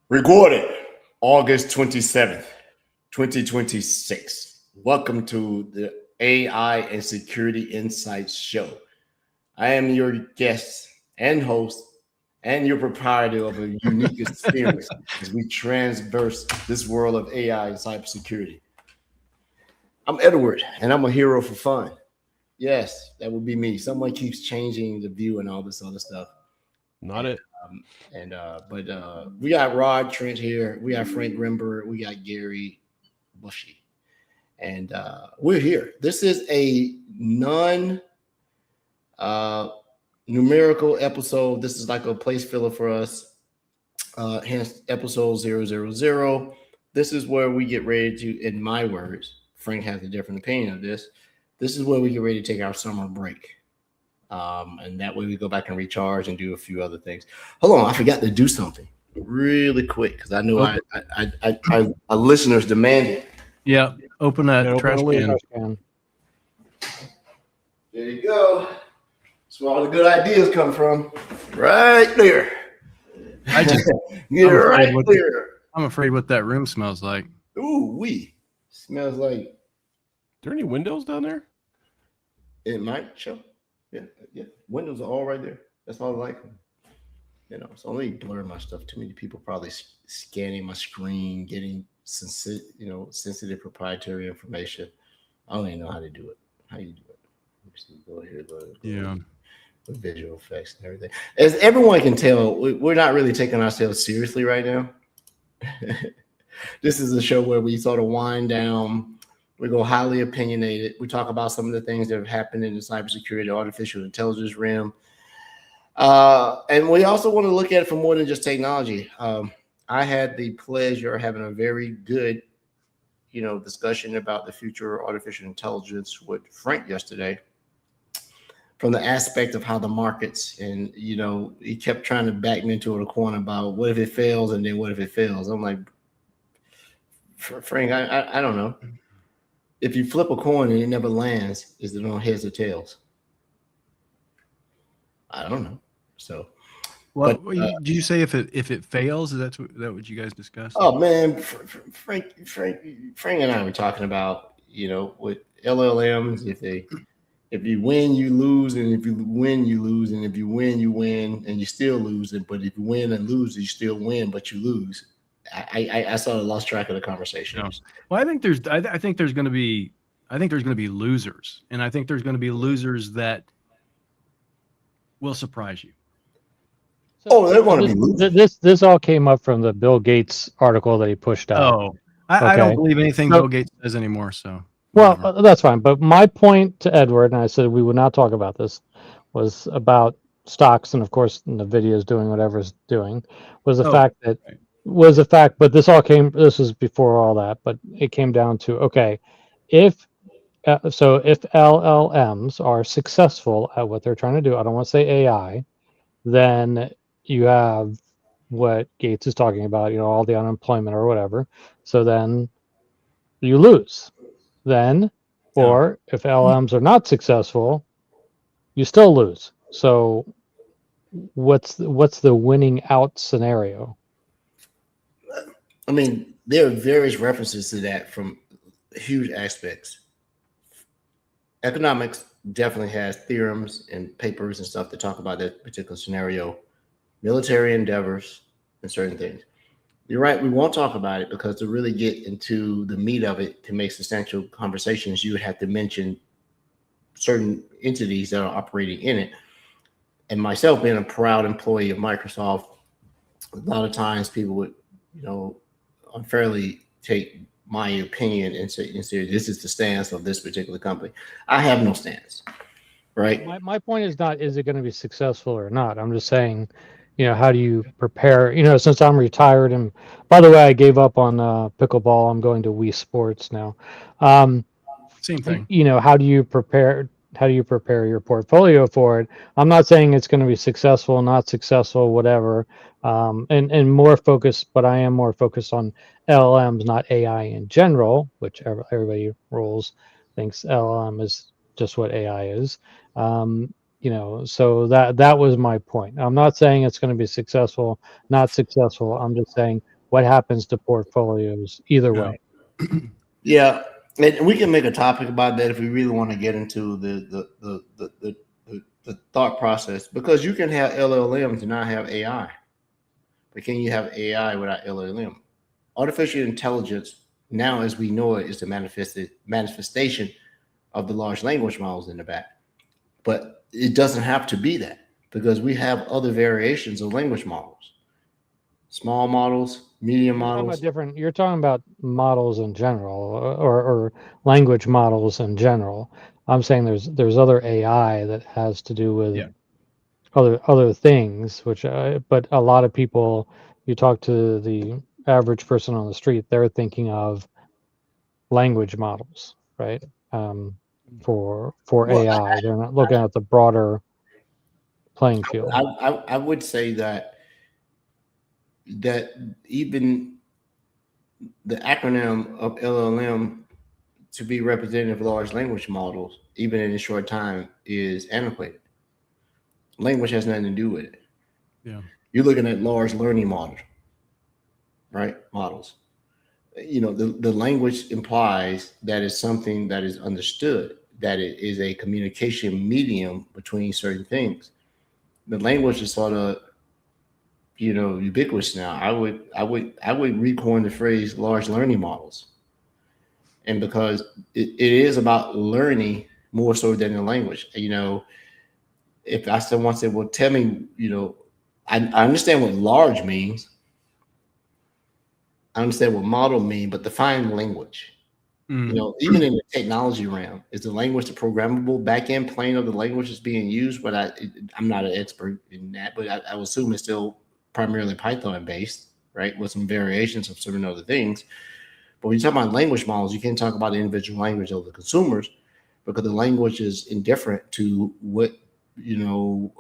Recorded August 27th, 2026. Welcome to the AI and Security Insights Show. I am your guest and host and your proprietor of a unique experience as we transverse this world of AI and cybersecurity. I'm Edward, and I'm a hero for fun. Yes, that would be me. Someone keeps changing the view and all this other stuff. Not it. But we got Rod Trent here. We got Frank Grimberg. We got Gary Bushy, and we're here. This is a non numerical episode. This is like a place filler for us. Hence, episode 000. This is where we get ready to, in my words, Frank has a different opinion of this. This is where we get ready to take our summer break. And that way we go back and recharge and do a few other things. Hold on, I forgot to do something really quick because I know our listeners demand it. Yeah, open that trash can. There you go. That's where all the good ideas come from. Right there. I'm afraid what that room smells like. Ooh, smells like. Are there any windows down there? It might show. Yeah. Windows are all right there. That's all I like. So let me blur my stuff. Too many people probably scanning my screen, getting sensitive proprietary information. I don't even know how to do it. How you do it? Let me see. Go here. Yeah. With visual effects and everything. As everyone can tell, we're not really taking ourselves seriously right now. This is a show where we sort of wind down. We go highly opinionated. We talk about some of the things that have happened in the cybersecurity, artificial intelligence realm. And we also want to look at it from more than just technology. I had the pleasure of having a very good, discussion about the future of artificial intelligence with Frank yesterday from the aspect of how the markets and, he kept trying to back me into a corner about what if it fails and then what if it fails. I'm like, Frank, I don't know. If you flip a coin and it never lands, is it on heads or tails? I don't know. So, did you say if it fails? Is that what you guys discussed? Oh man, Frank and I were talking about with LLMs. If you win, you lose, and if you win, you lose, and if you win, you win, and you still lose. But if you win and lose, you still win, but you lose. I sort of lost track of the conversation. No. Well, I think there's going to be losers, and I think there's going to be losers that will surprise you. So they're going to be losers. This all came up from the Bill Gates article that he pushed out. Oh, I don't believe anything Bill Gates says anymore. So that's fine. But my point to Edward, and I said we would not talk about this, was about stocks, and of course, Nvidia is doing whatever it's doing. Was the fact that. Right. Was a fact, but this was before all that, but it came down to, okay, if LLMs are successful at what they're trying to do, I don't want to say AI, then you have what Gates is talking about, all the unemployment or whatever. So then you lose. Or if LLMs are not successful, you still lose. So what's the winning out scenario? I mean, there are various references to that from huge aspects. Economics definitely has theorems and papers and stuff to talk about that particular scenario. Military endeavors and certain things. You're right, we won't talk about it because to really get into the meat of it, to make substantial conversations, you would have to mention certain entities that are operating in it. And myself being a proud employee of Microsoft, a lot of times people would, unfairly take my opinion and say this is the stance of this particular company. I have no stance, right? My point is not, is it going to be successful or not? I'm just saying, how do you prepare? Since I'm retired, and by the way, I gave up on pickleball. I'm going to Wii Sports now. Same thing. How do you prepare? How do you prepare your portfolio for it? I'm not saying it's going to be successful, not successful, whatever. And more focused, but I am more focused on LLMs, not AI in general, which everybody thinks LLM is just what AI is. So that was my point. I'm not saying it's going to be successful, not successful. I'm just saying what happens to portfolios either Yeah. way. Yeah, and we can make a topic about that if we really want to get into the thought process, because you can have LLMs and not have AI, but can you have AI without LLM? Artificial intelligence now, as we know it, is the manifestation of the large language models in the back, but it doesn't have to be that, because we have other variations of language models, small models, medium models. You're talking about models in general, or language models in general. I'm saying there's other AI that has to do with Yeah. other things, which but a lot of people, you talk to the average person on the street, they're thinking of language models, right? For Well, AI, they're not looking at the broader playing field. I would say that even the acronym of LLM to be representative of large language models, even in a short time, is antiquated. Language has nothing to do with it. Yeah. You're looking at large learning models, right? Models. You know, the language implies that it's something that is understood, that it is a communication medium between certain things. The language is sort of, you know, ubiquitous now. I would recoin the phrase large learning models. And because it is about learning more so than the language. You know, if I someone said, well, tell me, you know, I understand what large means. I understand what model mean, but define language. You know, even in the technology realm, is the language the programmable backend plane of the language is being used? But I'm not an expert in that, but I would assume it's still primarily Python based, right? With some variations of certain other things. But when you talk about language models, you can't talk about the individual language of the consumers, because the language is indifferent to what, you know,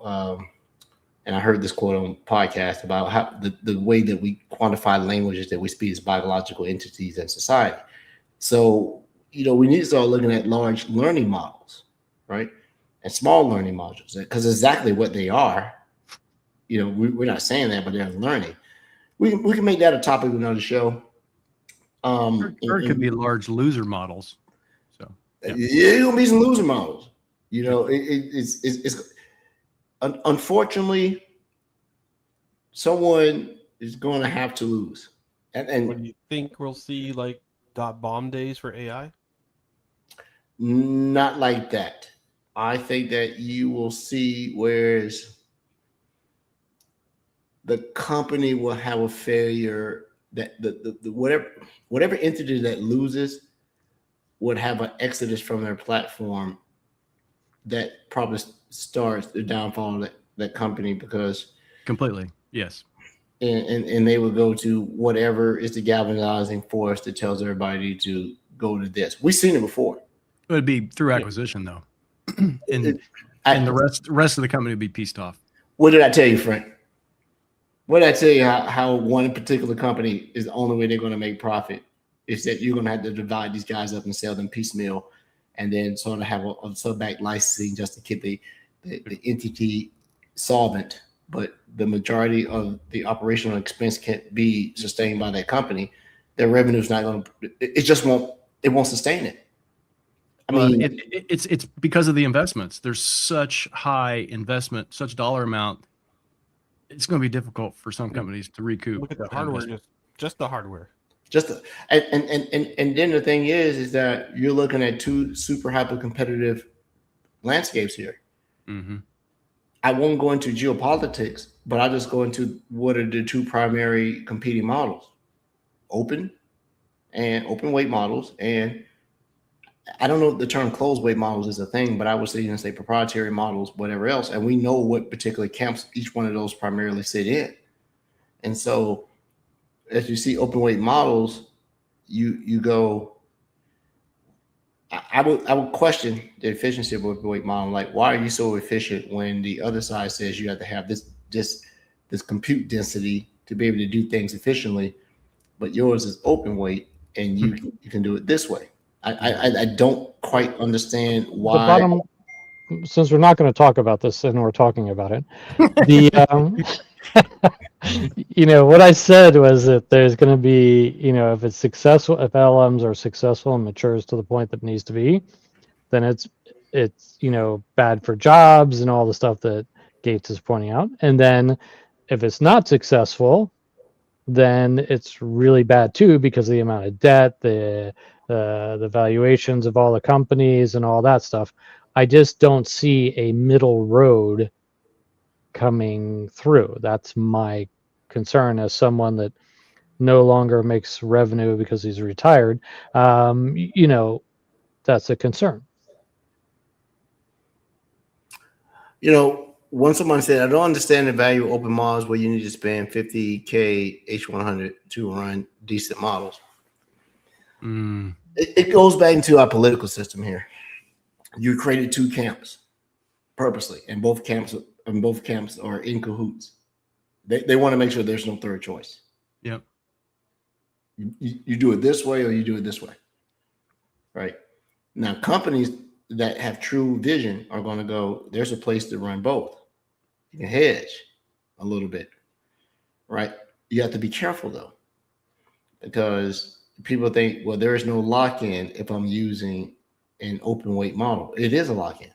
and I heard this quote on podcast about how the way that we quantify languages that we speak as biological entities in society. So, you know, we need to start looking at large learning models, right? And small learning modules, because exactly what they are. You know, we're not saying that, but they're learning. We can make that a topic of another show. Or it could be large loser models. So It's gonna be some loser models. You know, it's unfortunately someone is going to have to lose. And What do you think we'll see, like .bomb days for AI? not like that. I think that you will see whereas the company will have a failure, that the whatever entity that loses would have an exodus from their platform that probably starts the downfall of that company, because completely. Yes. and they would go to whatever is the galvanizing force that tells everybody to go to this. We've seen it before. It would be through acquisition though. and And the rest of the company would be pieced off. what did I tell you, Frank? What did I tell you how one particular company is the only way they're going to make profit is that you're going to have to divide these guys up and sell them piecemeal, and then sort of have a sub-back licensing just to keep the entity solvent. But the majority of the operational expense can't be sustained by that company. Their revenue is not going to. It just won't. It won't sustain it. I mean, It's because of the investments. There's such high investment, such dollar amount. It's going to be difficult for some companies to recoup. Look at the that hardware, investment. just the hardware. And then the thing is that you're looking at two super hyper competitive landscapes here. Mm-hmm. I won't go into geopolitics, but I'll just go into what are the two primary competing models: open weight models, and I don't know if the term closed weight models is a thing, but I would say proprietary models, whatever else. And we know what particular camps each one of those primarily sit in. And so as you see open weight models, you go, I would question the efficiency of open weight model. Like, why are you so efficient when the other side says you have to have this compute density to be able to do things efficiently, but yours is open weight and you can do it this way. I don't quite understand why. Since we're not going to talk about this and we're talking about it, What I said was that there's going to be, if it's successful, if LMs are successful and matures to the point that it needs to be, then it's bad for jobs and all the stuff that Gates is pointing out. And then if it's not successful, then it's really bad too because of the amount of debt, the valuations of all the companies and all that stuff. I just don't see a middle road coming through. That's my concern as someone that no longer makes revenue because he's retired. That's a concern. When someone said, I don't understand the value of open models where you need to spend $50K H100 to run decent models. It goes back into our political system here. You created two camps purposely, and both camps are in cahoots. They want to make sure there's no third choice. Yep. You do it this way or you do it this way. Right? Now, companies that have true vision are going to go, there's a place to run both. You can hedge a little bit, right? You have to be careful though, because people think, well, there is no lock-in if I'm using an open weight model. It is a lock-in.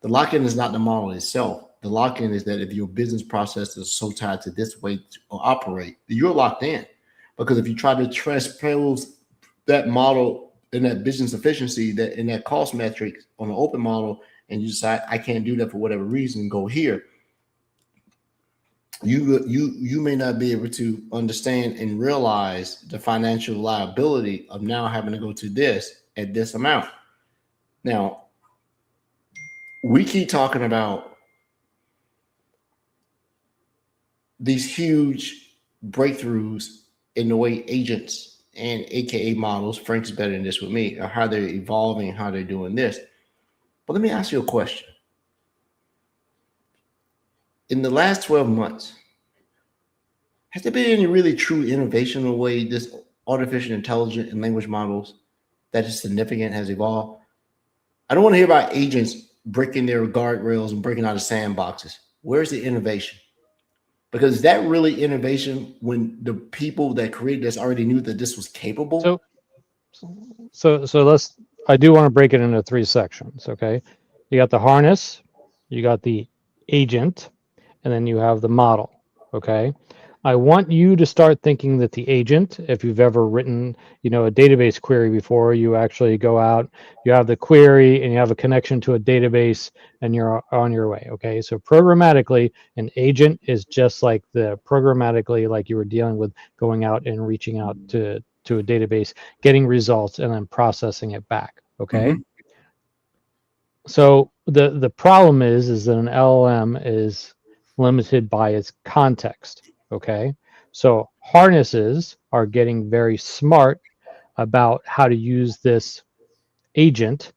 The lock-in is not the model itself. The lock-in is that if your business process is so tied to this way to operate, you're locked in. Because if you try to transpose that model in that business efficiency, that in that cost metric on an open model, and you decide I can't do that for whatever reason, go here, you may not be able to understand and realize the financial liability of now having to go to this at this amount. Now, we keep talking about these huge breakthroughs in the way agents and AKA models, Frank's better than this with me, or how they're evolving, how they're doing this. But let me ask you a question. In the last 12 months, has there been any really true innovation in the way this artificial intelligence and language models that is significant has evolved? I don't want to hear about agents breaking their guardrails and breaking out of sandboxes. Where's the innovation? Because is that really innovation when the people that created this already knew that this was capable? So I do want to break it into three sections. Okay. You got the harness, you got the agent, and then you have the model. Okay. I want you to start thinking that the agent, if you've ever written, a database query before, you actually go out, you have the query and you have a connection to a database and you're on your way. Okay. So programmatically, an agent is just like like you were dealing with going out and reaching out to a database, getting results and then processing it back. Okay. Mm-hmm. So the problem is that an LLM is limited by its context. Okay, so harnesses are getting very smart about how to use this agent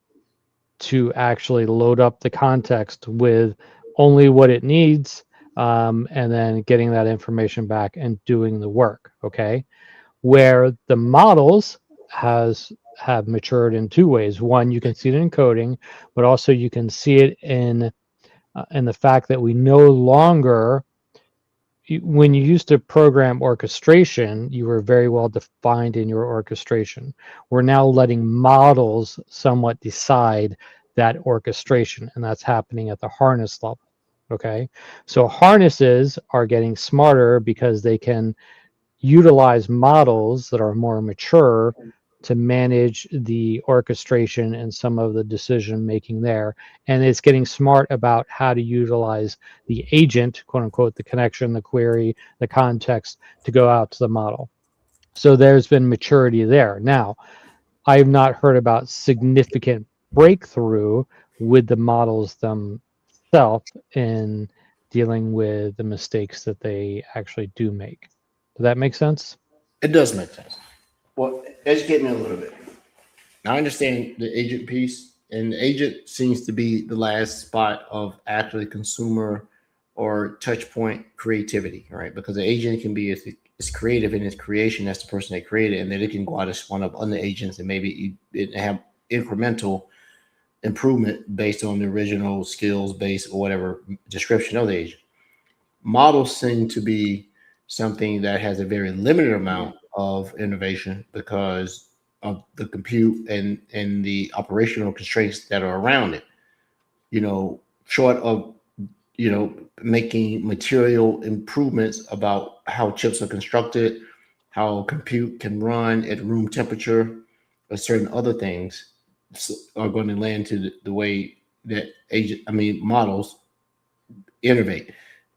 to actually load up the context with only what it needs, and then getting that information back and doing the work. Okay, where the models have matured in two ways. One, you can see it in coding, but also you can see it in the fact that we no longer, when you used to program orchestration, you were very well defined in your orchestration. We're now letting models somewhat decide that orchestration, and that's happening at the harness level. Okay, so harnesses are getting smarter because they can utilize models that are more mature to manage the orchestration and some of the decision making there. And it's getting smart about how to utilize the agent, quote unquote, the connection, the query, the context to go out to the model. So there's been maturity there. Now, I have not heard about significant breakthrough with the models themselves in dealing with the mistakes that they actually do make. Does that make sense? It does make sense. Well, educate me a little bit. I understand the agent piece, and the agent seems to be the last spot of actually consumer or touch point creativity, right? Because the agent can be as creative in its creation as the person that created, and then it can go out and spawn up other agents and maybe it have incremental improvement based on the original skills base or whatever description of the agent. Models seem to be something that has a very limited amount of innovation because of the compute and the operational constraints that are around it. Short of making material improvements about how chips are constructed, how compute can run at room temperature, or certain other things are going to land to the way that models innovate.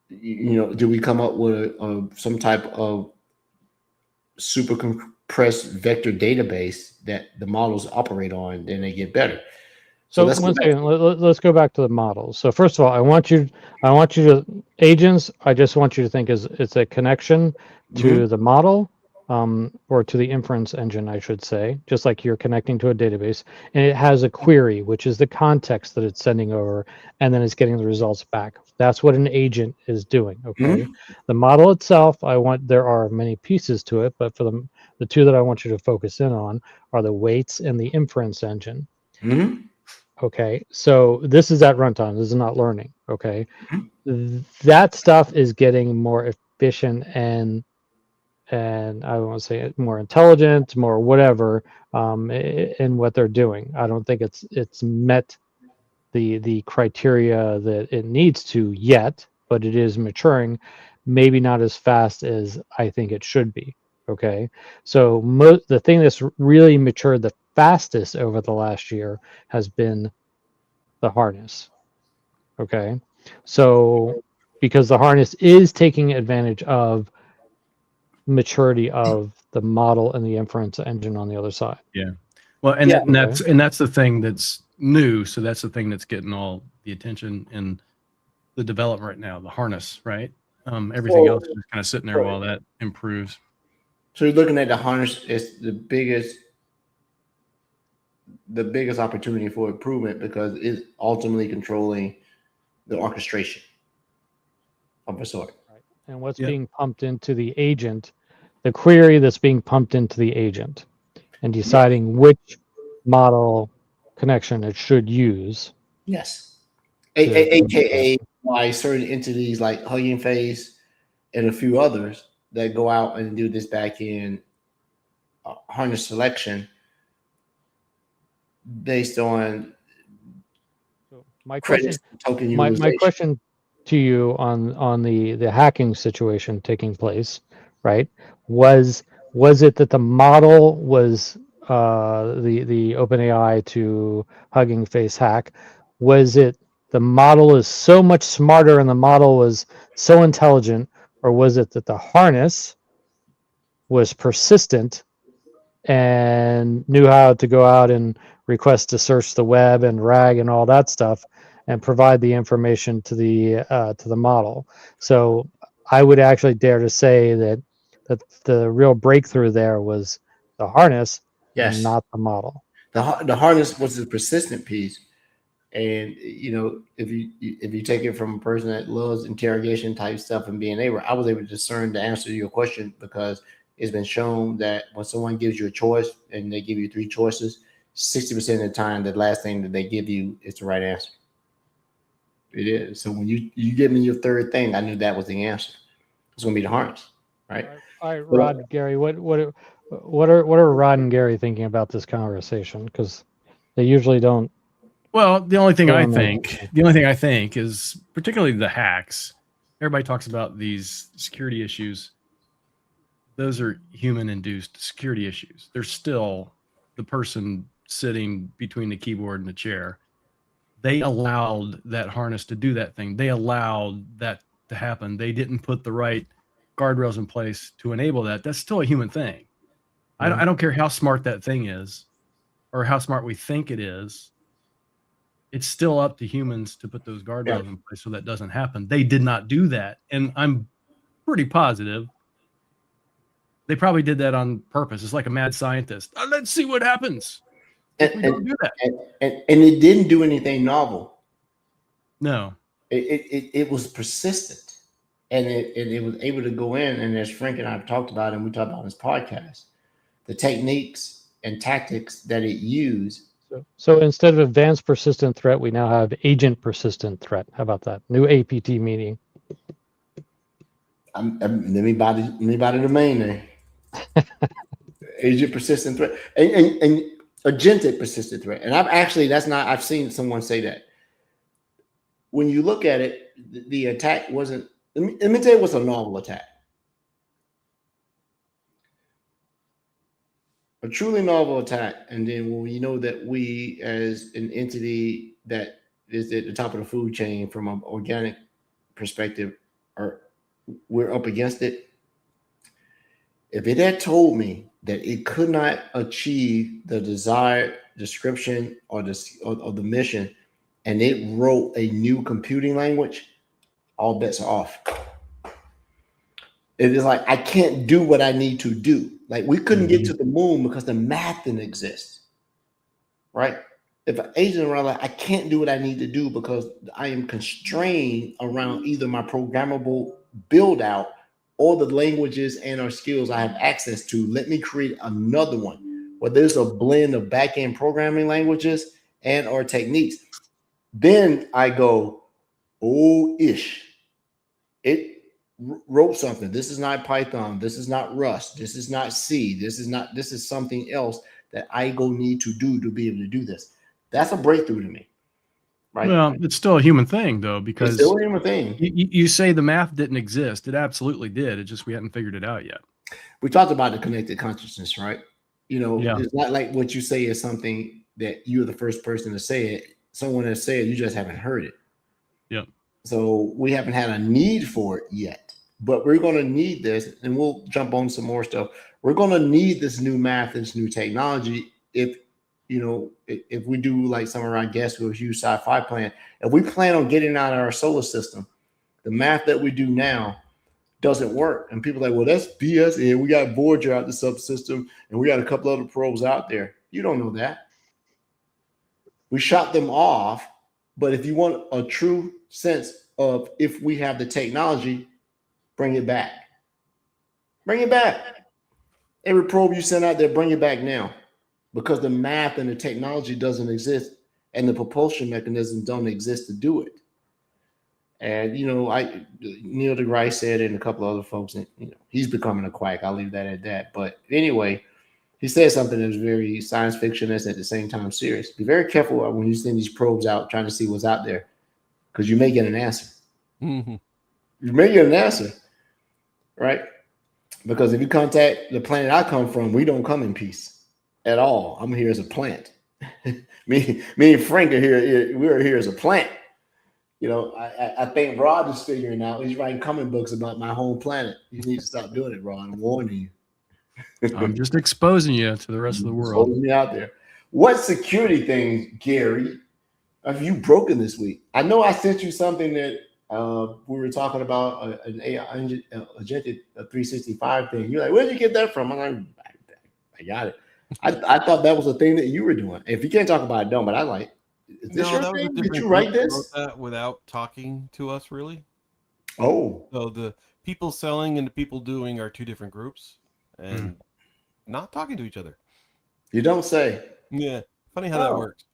Do we come up with some type of super compressed vector database that the models operate on, then they get better. So one second, let's go back to the models. So first of all, I want you to agents. I just want you to think it's a connection to the model, or to the inference engine, I should say, just like you're connecting to a database, and it has a query, which is the context that it's sending over, and then it's getting the results back. That's what an agent is doing. Okay, the model itself, there are many pieces to it, but for the two that I want you to focus in on are the weights and the inference engine. Okay, so this is at runtime. This is not learning. Okay, that stuff is getting more efficient and I don't want to say it, more intelligent, more whatever, in what they're doing. I don't think it's met the criteria that it needs to yet, but it is maturing. Maybe not as fast as I think it should be. Okay, so the thing that's really matured the fastest over the last year has been the harness. Okay, so because the harness is taking advantage of maturity of the model and the inference engine on the other side. Yeah, well, and that's the thing that's new. So that's the thing that's getting all the attention in the development right now. The harness, right? Everything else is kind of sitting there while that improves. So you're looking at the harness as the biggest opportunity for improvement because it's ultimately controlling the orchestration of a sort. Right. And what's being pumped into the agent, the query that's being pumped into the agent, and deciding which model connection it should use. Yes. AKA why certain entities like Hugging Face and a few others that go out and do this back end harness selection based on my question to you on the hacking situation taking place, right? Was it that the model was the OpenAI to Hugging Face hack? Was it the model is so much smarter and the model was so intelligent, or was it that the harness was persistent and knew how to go out and request to search the web and RAG and all that stuff and provide the information to the model? So I would actually dare to say that the real breakthrough there was the harness, and not the model. The harness was the persistent piece. And if you take it from a person that loves interrogation type stuff and I was able to discern the answer to your question because it's been shown that when someone gives you a choice and they give you 3 choices, 60% of the time, the last thing that they give you is the right answer. It is. So when you give me your third thing, I knew that was the answer. It's going to be the harness, right? All right, Rod, Gary, what are Rod and Gary thinking about this conversation? Because they usually don't. Well, the only thing I think is particularly the hacks. Everybody talks about these security issues. Those are human-induced security issues. There's still the person sitting between the keyboard and the chair. They allowed that harness to do that thing. They allowed that to happen. They didn't put the right guardrails in place to enable that. That's still a human thing. I don't care how smart that thing is or how smart we think it is. It's still up to humans to put those guardrails in place so that doesn't happen. They did not do that. And I'm pretty positive they probably did that on purpose. It's like a mad scientist. Let's see what happens. And it didn't do anything novel. No. It was persistent. And it was able to go in, and as Frank and I have talked about, and we talked about on this podcast, the techniques and tactics that it used. So instead of advanced persistent threat, we now have agent persistent threat. How about that? New APT meaning. Let me buy the domain name. Agent persistent threat and agentic persistent threat. And I've seen someone say that. When you look at it, the attack wasn't. Let me tell you what's a novel attack. A truly novel attack, and then when you know that we, as an entity that is at the top of the food chain from an organic perspective, we're up against it. If it had told me that it could not achieve the desired description or the mission, and it wrote a new computing language, all bets are off. It is like I can't do what I need to do. Like we couldn't get to the moon because the math didn't exist, right? If an agent around, like I can't do what I need to do because I am constrained around either my programmable build out or the languages and or skills I have access to. Let me create another one where there's a blend of back-end programming languages and or techniques. Then I go, oh ish, it wrote something. This is not Python. This is not Rust. This is not C. This is something else that I go need to do to be able to do this. That's a breakthrough to me, right? Well, it's still a human thing though, because it's still a human thing. You say the math didn't exist. It absolutely did. It just we hadn't figured it out yet. We talked about the connected consciousness, right? Yeah. It's not like what you say is something that you're the first person to say it. Someone has said it, you just haven't heard it. Yep. So we haven't had a need for it yet, but we're going to need this, and we'll jump on some more stuff. We're going to need this new math, this new technology. If we do like some of our guests who have huge sci-fi plan, if we plan on getting out of our solar system, the math that we do now doesn't work. And people are like, well, that's BS. And we got Voyager out the subsystem, and we got a couple other probes out there. You don't know that. We shot them off. But if you want a true sense of if we have the technology, bring it back. Bring it back. Every probe you send out there, bring it back now. Because the math and the technology doesn't exist, and the propulsion mechanisms don't exist to do it. And Neil deGrasse said, and a couple of other folks, and he's becoming a quack. I'll leave that at that. But anyway, he said something that was very science fiction-esque at the same time serious. Be very careful when you send these probes out trying to see what's out there, because you may get an answer. Mm-hmm. You may get an answer, right? Because if you contact the planet I come from, we don't come in peace at all. I'm here as a plant. me and Frank are here. We're here as a plant. I think Rod is figuring out. He's writing comic books about my home planet. You need to stop doing it, Rod. I'm warning you. I'm just exposing you to the rest of the world. Holding me out there. What security things, Gary, have you broken this week? I know I sent you something that we were talking about an AI agentic 365 thing. You're like, where did you get that from? I'm like, I got it. I thought that was a thing that you were doing. If you can't talk about it, don't. But I like. Is this your thing? Did you write this? Wrote that without talking to us, really? Oh, so the people selling and the people doing are two different groups, and not talking to each other. You don't say. Yeah, funny how that works.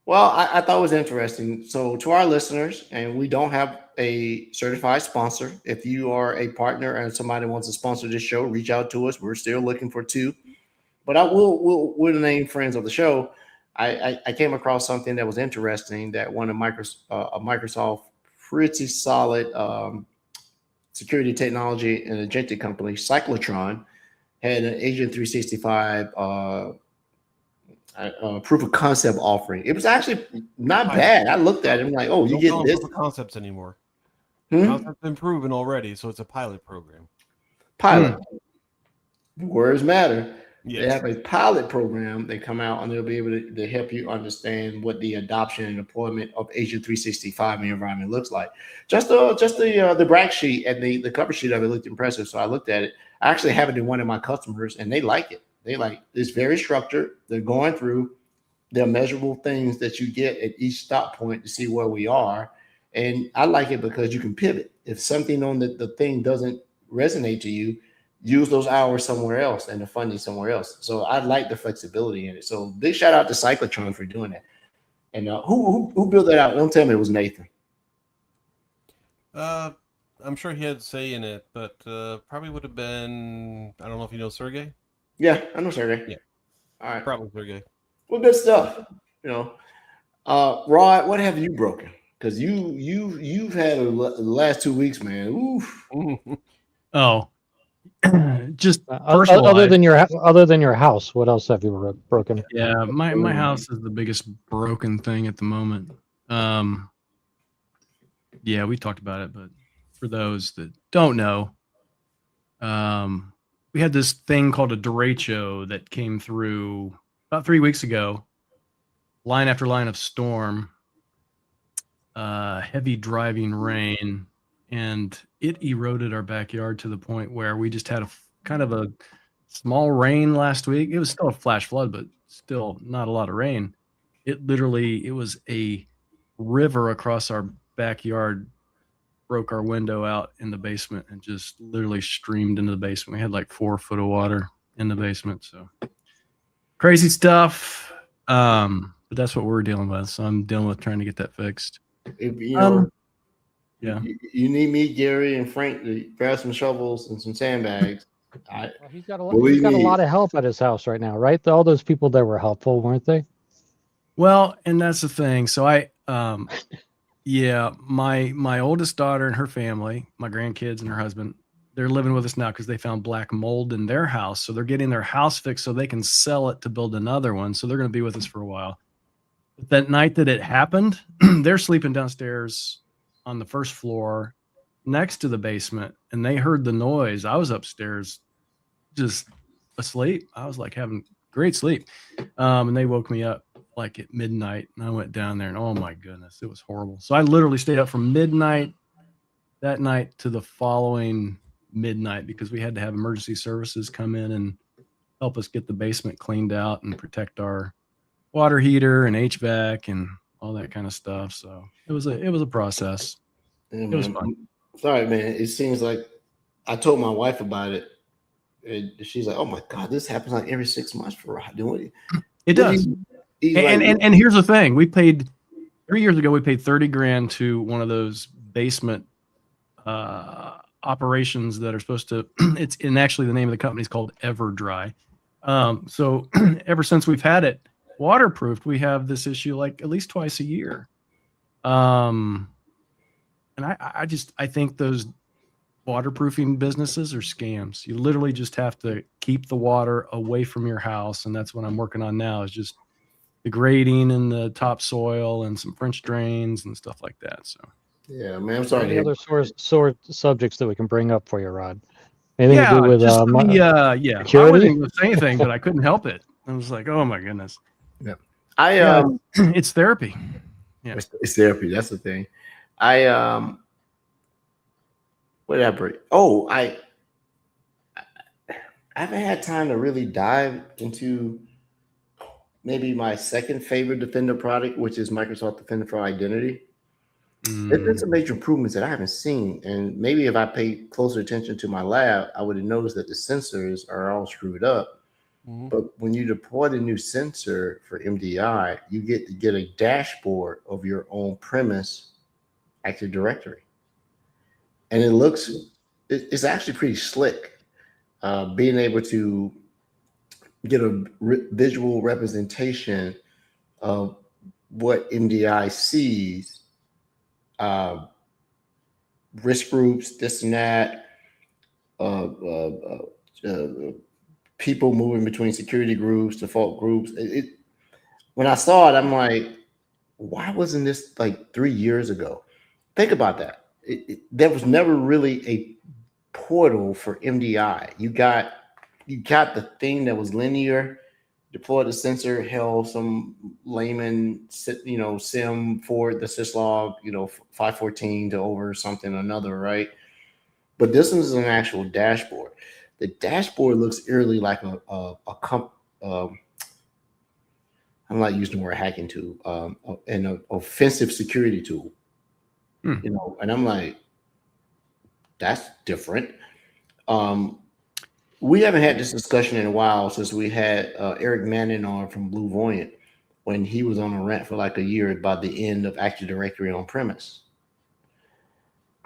Well, I thought it was interesting. So to our listeners, and we don't have a certified sponsor. If you are a partner and somebody wants to sponsor this show, reach out to us. We're still looking for two. But we'll name friends of the show. I came across something that was interesting, that one of Microsoft pretty solid security technology and agentic company, Cyclotron, had an Agent 365 proof of concept offering. It was actually not bad. I looked at it and like, oh, you get this. Proof of concepts anymore. Concept's been proven already, so it's a pilot program. Pilot. Words matter. Yes. They have a pilot program. They come out and they'll be able to help you understand what the adoption and deployment of Agent 365 in your environment looks like. Just the brag sheet and the cover sheet of it looked impressive. So I looked at it. I actually have it in one of my customers, and they like it. They like it's very structured. They're going through. There are measurable things that you get at each stop point to see where we are. And I like it because you can pivot. If something on the thing doesn't resonate to you, use those hours somewhere else and the funding somewhere else. So I like the flexibility in it. So big shout out to Cyclotron for doing that. And who built that out? Don't tell me it was Nathan. I'm sure he had say in it, but probably would have been. I don't know if you know Sergey. Yeah, I know Sergey. Yeah. All right. Probably Sergey. Well, good stuff. You know, Rod, what have you broken? Because you've had the last 2 weeks, man. Oof. Oh, just personal other life. than your house, what else have you broken? Yeah, my house is the biggest broken thing at the moment. Yeah, we talked about it, but for those that don't know, we had this thing called a derecho that came through about 3 weeks ago. Line after line of storm, heavy driving rain, and it eroded our backyard to the point where we just had a kind of a small rain last week. It was still a flash flood, but still not a lot of rain. It was a river across our backyard, broke our window out in the basement and just literally streamed into the basement. We had like 4 foot of water in the basement. So crazy stuff. But that's what we're dealing with. So I'm dealing with trying to get that fixed. If, you know, Yeah. you need me, Gary, and Frank to grab some shovels and some sandbags. Well, he's got a Believe me. lot of help at his house right now, right? All those people there were helpful, weren't they? Well, and that's the thing. So yeah, my oldest daughter and her family, my grandkids and her husband, they're living with us now because they found black mold in their house. So they're getting their house fixed so they can sell it to build another one. So they're going to be with us for a while. But that night that it happened, they're sleeping downstairs on the first floor next to the basement, and they heard the noise. I was upstairs just asleep. I was like having great sleep. And they woke me up like at midnight, and I went down there, and oh my goodness, it was horrible. So I literally stayed up from midnight that night to the following midnight because we had to have emergency services come in and help us get the basement cleaned out and protect our water heater and HVAC and all that kind of stuff. So it was a process. Yeah, It was man. fun. Sorry, man. It seems like I told my wife about it, and she's like, "Oh my God, this happens like every 6 months for Rod." It does. And here's the thing: we paid 3 years ago. We paid $30,000 to one of those basement operations that are supposed to. It's and actually the name of the company is called EverDry. So ever since we've had it waterproofed, we have this issue like at least twice a year. And I think those waterproofing businesses are scams. You literally just have to keep the water away from your house, and that's what I'm working on now. Is just the grading and the topsoil and some French drains and stuff like that. So yeah, man. I'm sorry. Any other sore subjects that we can bring up for you, Rod? Anything to do with yeah. I security? wasn't going to say anything, but I couldn't help it. I was like, oh my goodness. It's therapy. Yeah, it's therapy. That's the thing. What did I break? Oh, I haven't had time to really dive into maybe my second favorite Defender product, which is Microsoft Defender for Identity. There's been some major improvements that I haven't seen, and maybe if I paid closer attention to my lab, I would have noticed that the sensors are all screwed up. Mhm. But when you deploy the new sensor for MDI, you get to get a dashboard of your own premise Active Directory, and it's actually pretty slick. Being able to get a visual representation of what MDI sees. Risk groups, this and that, people moving between security groups, default groups. When I saw it, I'm like, why wasn't this like 3 years ago? Think about that. There was never really a portal for MDI. You got the thing that was linear. Deploy the sensor, held some layman, sim for the syslog, 514 to over something or another, right? But this one is an actual dashboard. The dashboard looks eerily like I'm not using the word hacking tool, an offensive security tool, and I'm like, that's different. We haven't had this discussion in a while since we had Eric Manning on from Blue Voyant when he was on a rant for like a year about the end of Active Directory on premise.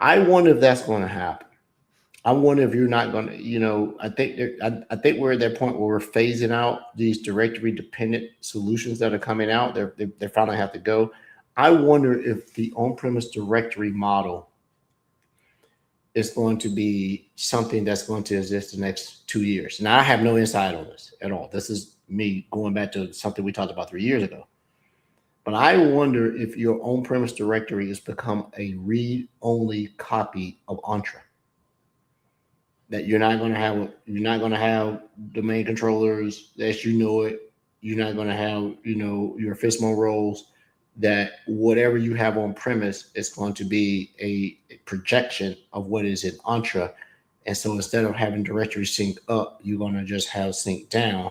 I wonder if that's going to happen. I wonder if you're not going to, I think we're at that point where we're phasing out these directory dependent solutions that are coming out. They finally have to go. I wonder if the on-premise directory model is going to be something that's going to exist the next 2 years. Now, I have no insight on this at all. This is me going back to something we talked about 3 years ago. But I wonder if your on-premise directory has become a read-only copy of Entra. That you're not going to have domain controllers as you know it. You're not going to have, your FISMO roles. That whatever you have on premise is going to be a projection of what is in Entra. And so instead of having directory sync up, you're going to just have sync down,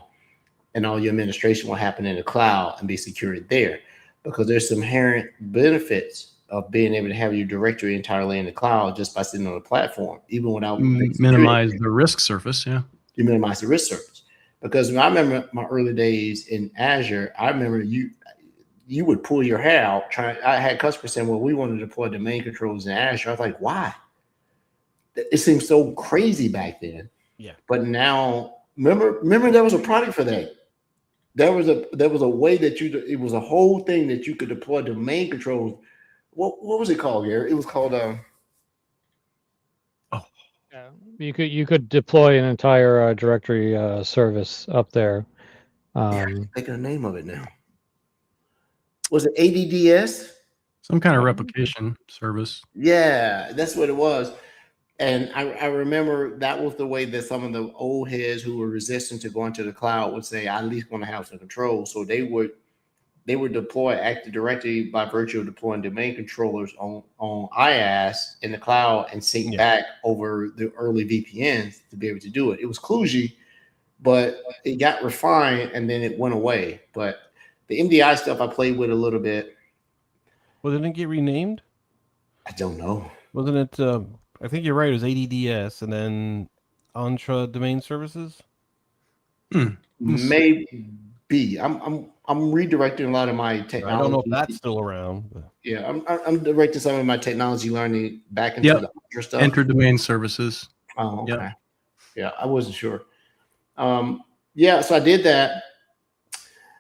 and all your administration will happen in the cloud and be secured there, because there's some inherent benefits of being able to have your directory entirely in the cloud just by sitting on the platform, even without minimize the risk surface. Yeah, you minimize the risk surface. Because when I remember my early days in Azure, I remember you would pull your hair out I had customers saying, well, we want to deploy domain controllers in Azure. I was like, why? It seems so crazy back then. Yeah. But now, remember there was a product for that. There was a way that it was a whole thing that you could deploy domain controls. What was it called, Gary? It was called Yeah, you could deploy an entire directory service up there. I'm thinking the name of it now. Was it ADDS? some kind of replication service. Yeah, that's what it was. And I remember that was the way that some of the old heads who were resistant to going to the cloud would say, I at least want to have some control. So they would deploy Active Directory by virtue of deploying domain controllers on IaaS in the cloud and sync back over the early VPNs to be able to do it. It was kludgy, but it got refined and then it went away. But the MDI stuff I played with a little bit. Well, didn't it get renamed? I don't know. Wasn't it? I think you're right. It was ADDS and then Entra Domain Services. Maybe I'm redirecting a lot of my technology. I don't know if that's still around. But. Yeah, I'm directing some of my technology learning back into the Entra stuff. Enter domain services. Oh, okay. Yep. Yeah, I wasn't sure. So I did that.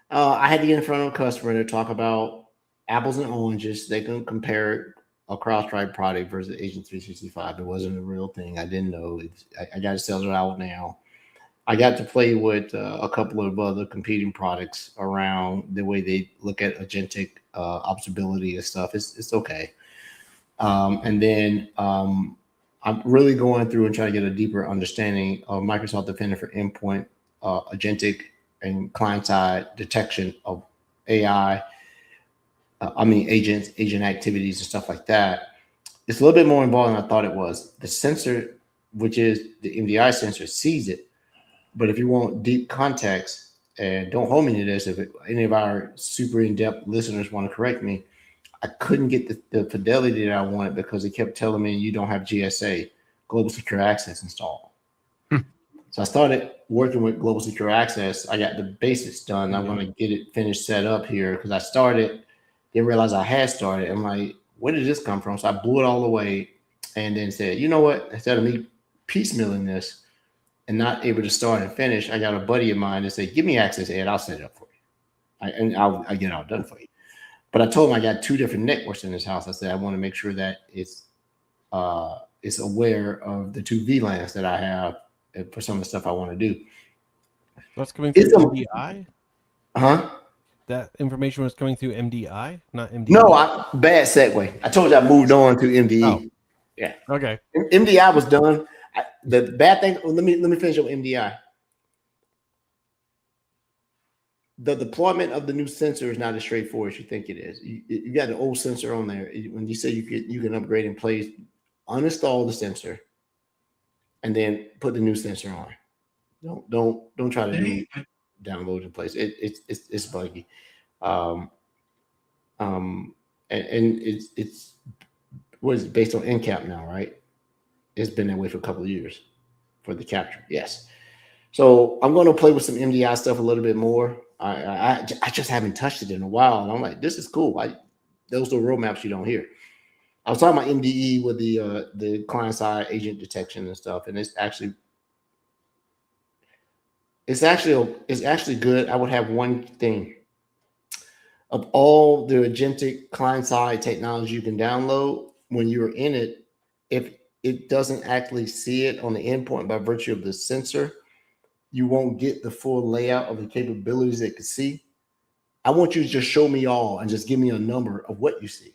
I had to get in front of a customer to talk about apples and oranges. They can compare a CrowdStrike product versus Agent 365. It wasn't a real thing. I didn't know. I got to sell it out now. I got to play with a couple of other competing products around the way they look at agentic observability and stuff. It's okay. And then I'm really going through and trying to get a deeper understanding of Microsoft Defender for Endpoint, agentic and client-side detection of AI. Agent activities and stuff like that. It's a little bit more involved than I thought it was. The sensor, which is the MDI sensor, sees it. But if you want deep context, and don't hold me to this, if any of our super in-depth listeners want to correct me, I couldn't get the fidelity that I wanted because it kept telling me you don't have GSA, Global Secure Access, installed. So I started working with Global Secure Access. I got the basics done. I'm going to get it finished set up here because I started, didn't realize I had started. I'm like, where did this come from? So I blew it all away and then said, you know what? Instead of me piecemealing this and not able to start and finish, I got a buddy of mine that said, give me access, Ed. I'll set it up for you. I'll get it all done for you. But I told him I got 2 different networks in this house. I said, I want to make sure that it's aware of the 2 VLANs that I have for some of the stuff I want to do. That's coming through MDI? Huh? That information was coming through MDI, not MDI? No, bad segue. I told you I moved on to MDE. Oh. Yeah. Okay. MDI was done. The bad thing, let me finish up MDI. The deployment of the new sensor is not as straightforward as you think it is. You got an old sensor on there. When you say you can upgrade in place, uninstall the sensor and then put the new sensor on. Don't try to download in place. It's buggy. And it's what is it, based on NCAP now, right? It's been that way for a couple of years for the capture. Yes. So I'm going to play with some MDI stuff a little bit more. I just haven't touched it in a while, and I'm like, this is cool. Those are roadmaps you don't hear. I was talking about MDE with the client side agent detection and stuff, and it's actually good. I would have one thing. Of all the agentic client side technology you can download, when you're in it, if it doesn't actually see it on the endpoint by virtue of the sensor, you won't get the full layout of the capabilities it can see. I want you to just show me all and just give me a number of what you see.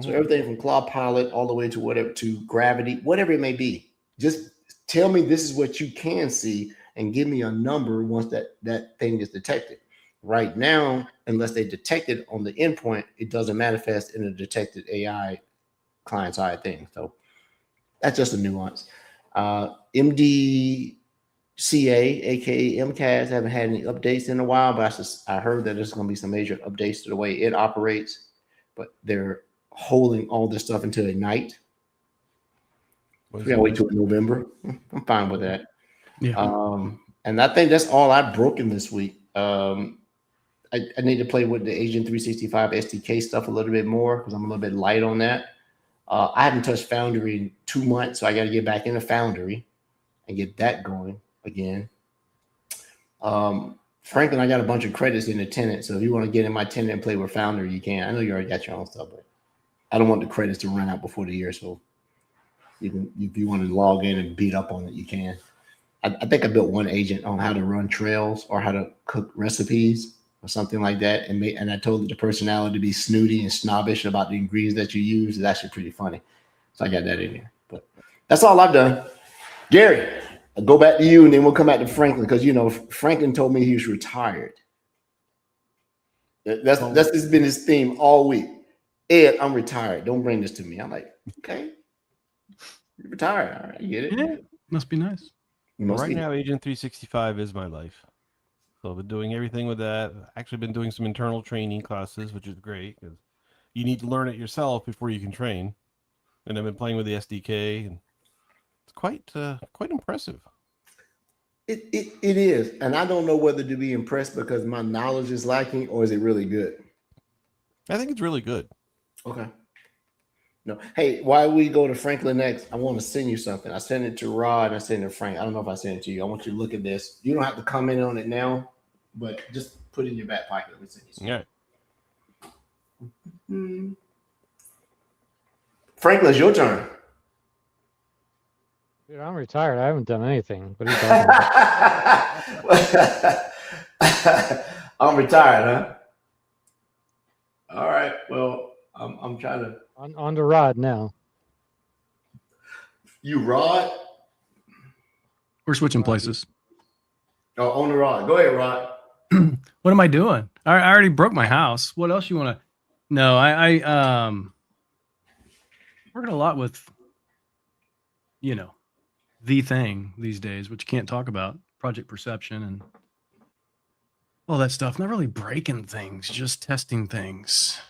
So everything from Claude Pilot all the way to whatever, to Gravity, whatever it may be, just tell me this is what you can see and give me a number once that thing is detected. Right now, unless they detect it on the endpoint, it doesn't manifest in a detected AI client side thing. So that's just a nuance. MDCA, aka MCAS, haven't had any updates in a while, but I heard that there's going to be some major updates to the way it operates. But they're holding all this stuff until Ignite. We gotta wait till November. I'm fine with that. Yeah. And I think that's all I've broken this week. I need to play with the Agent 365 SDK stuff a little bit more because I'm a little bit light on that. I haven't touched Foundry in 2 months, so I got to get back into Foundry and get that going again. Franklin, I got a bunch of credits in the tenant, so if you want to get in my tenant and play with Foundry, you can. I know you already got your own stuff, but I don't want the credits to run out before the year, so you can, if you want to log in and beat up on it, you can. I think I built one agent on how to run trails or how to cook recipes or something like that, and I told the personality to be snooty and snobbish about the ingredients that you use. It's actually pretty funny, so I got that in there. But that's all I've done. Gary, I'll go back to you, and then we'll come back to Franklin because Franklin told me he was retired. That's been his theme all week. Ed, I'm retired. Don't bring this to me. I'm like, okay, you're retired. All right, I get it. Yeah, must be nice. Right now, Agent 365 is my life. So I've been doing everything with that. Actually been doing some internal training classes, which is great because you need to learn it yourself before you can train. And I've been playing with the SDK, and it's quite impressive. It is, and I don't know whether to be impressed because my knowledge is lacking or is it really good. I think it's really good. Okay. No. Hey, while we go to Franklin next, I want to send you something. I sent it to Rod and I sent it to Frank. I don't know if I sent it to you. I want you to look at this. You don't have to comment on it now, but just put it in your back pocket. Let me send you something. All right. Franklin, it's your turn. Dude, I'm retired. I haven't done anything. What are you talking about? I'm retired, huh? All right. Well, I'm trying to. On to Rod now. You Rod? We're switching places. Oh, on the Rod. Go ahead, Rod. What am I doing? I already broke my house. What else you want to? No, I working a lot with, the thing these days, which you can't talk about, Project Perception and all that stuff. Not really breaking things, just testing things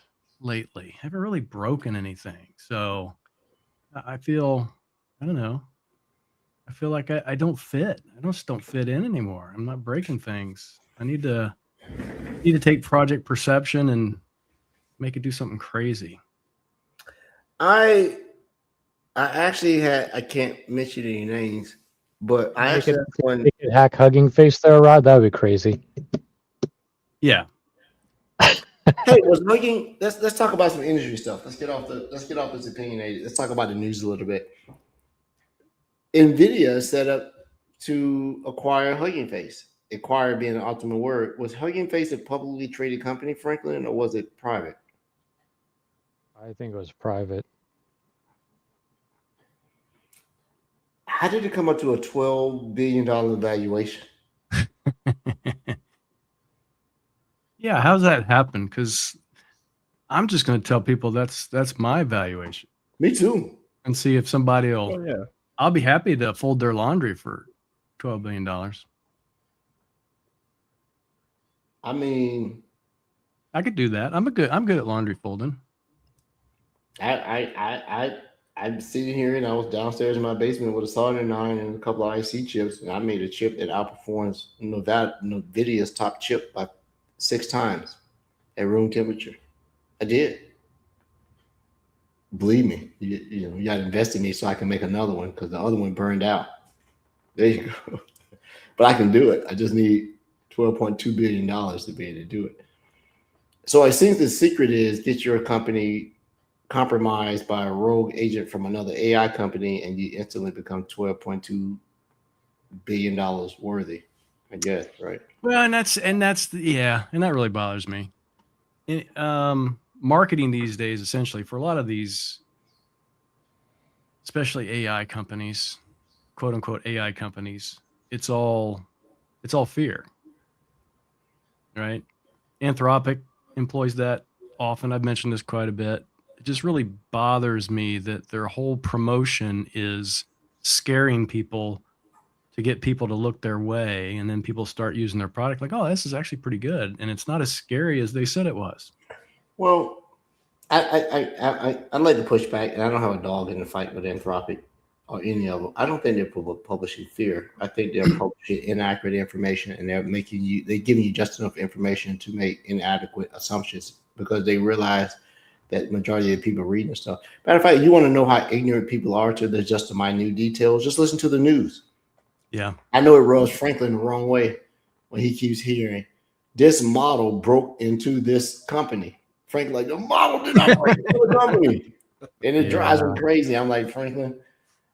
lately. Haven't really broken anything. So I feel, I don't know. I feel like I don't fit. I just don't fit in anymore. I'm not breaking things. I need to take Project Perception and make it do something crazy. I actually I can't mention any names, but I actually had one. You could hack Hugging Face there, Rod. That would be crazy. Yeah. Hey, was Hugging? Let's talk about some industry stuff. Let's get off this opinionated. Let's talk about the news a little bit. NVIDIA is set up to acquire Hugging Face. Acquire being an optimal word. Was Hugging Face a publicly traded company, Franklin, or was it private? I think it was private. How did it come up to a $12 billion valuation? Yeah, how's that happen? Because I'm just going to tell people that's my valuation. Me too. And see if somebody will. Oh, yeah. I'll be happy to fold their laundry for $12 billion. I mean, I could do that. I'm good at laundry folding. I'm sitting here and I was downstairs in my basement with a soldering iron and a couple of IC chips, and I made a chip that outperforms NVIDIA's top chip by 6 times at room temperature. I did. Believe me, you got to invest in me so I can make another one because the other one burned out. There you go. But I can do it. I just need $12.2 billion to be able to do it. So I think the secret is get your company compromised by a rogue agent from another AI company, and you instantly become $12.2 billion worthy. I guess, right? Well, and that really bothers me. Marketing these days, essentially, for a lot of these, especially AI companies, quote unquote AI companies, it's all fear, right? Anthropic employs that often. I've mentioned this quite a bit. It just really bothers me that their whole promotion is scaring people to get people to look their way, and then people start using their product like, oh, this is actually pretty good, and it's not as scary as they said it was. Well, I'd like to push back, and I don't have a dog in the fight with Anthropic or any of them. I don't think they're publishing fear. I think they're publishing inaccurate information, and they're giving you just enough information to make inadequate assumptions because they realize that majority of the people reading this stuff. Matter of fact, you want to know how ignorant people are to the just the minute details? Just listen to the news. Yeah, I know it rubs Franklin the wrong way when he keeps hearing this model broke into this company. Franklin, like, the model did not break into the company. And it drives me crazy. I'm like, Franklin,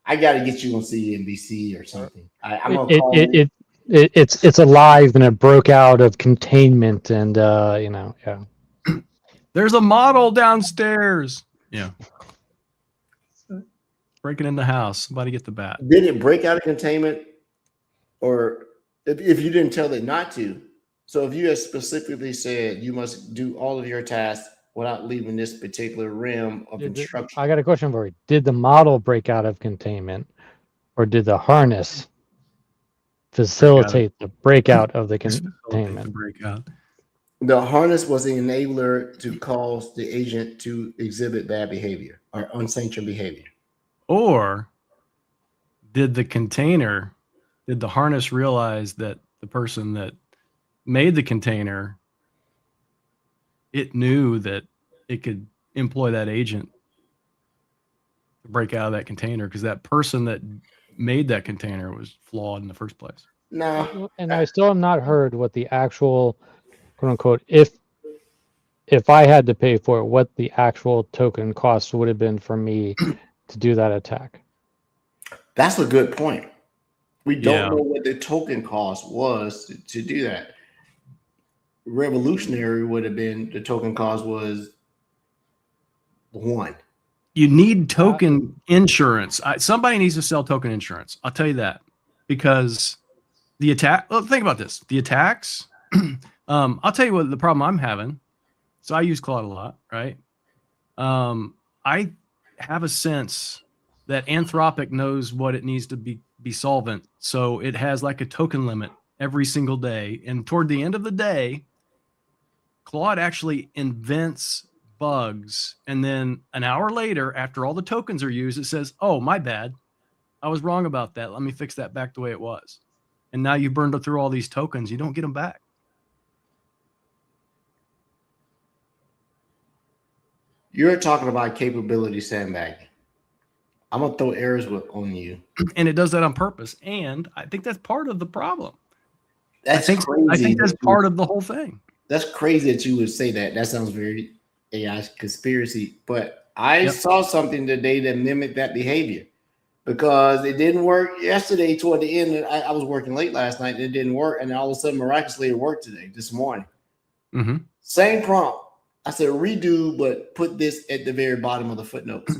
I got to get you on CNBC or something. I'm gonna call you. It's alive and it broke out of containment and yeah. There's a model downstairs. Yeah. Breaking in the house. Somebody get the bat. Did it break out of containment? Or if you didn't tell it not to? So if you had specifically said you must do all of your tasks without leaving this particular realm of instruction. I got a question for you. Did the model break out of containment, or did the harness facilitate the breakout of the containment? The harness was the enabler to cause the agent to exhibit bad behavior or unsanctioned behavior. Or did the harness realize that the person that made the container, it knew that it could employ that agent to break out of that container because that person that made that container was flawed in the first place? No. And I still have not heard what the actual, quote unquote, if I had to pay for it, what the actual token cost would have been for me to do that attack. That's a good point. We don't know what the token cost was to do that. Revolutionary would have been the token cost was 1. You need token insurance. Somebody needs to sell token insurance. I'll tell you that, because the attack. Well, think about this. The attacks. I'll tell you what the problem I'm having. So I use Claude a lot, right? I have a sense that Anthropic knows what it needs to be solvent. So it has like a token limit every single day. And toward the end of the day, Claude actually invents bugs. And then an hour later, after all the tokens are used, it says, oh, my bad. I was wrong about that. Let me fix that back the way it was. And now you burned through all these tokens. You don't get them back. You're talking about capability sandbagging. I'm going to throw errors on you. And it does that on purpose. And I think that's part of the problem. That's crazy. I think that's part of the whole thing. That's crazy that you would say that. That sounds very AI conspiracy. But I saw something today that mimicked that behavior because it didn't work yesterday toward the end. I was working late last night and it didn't work. And all of a sudden, miraculously, it worked today, this morning. Mm-hmm. Same prompt. I said, redo, but put this at the very bottom of the footnotes.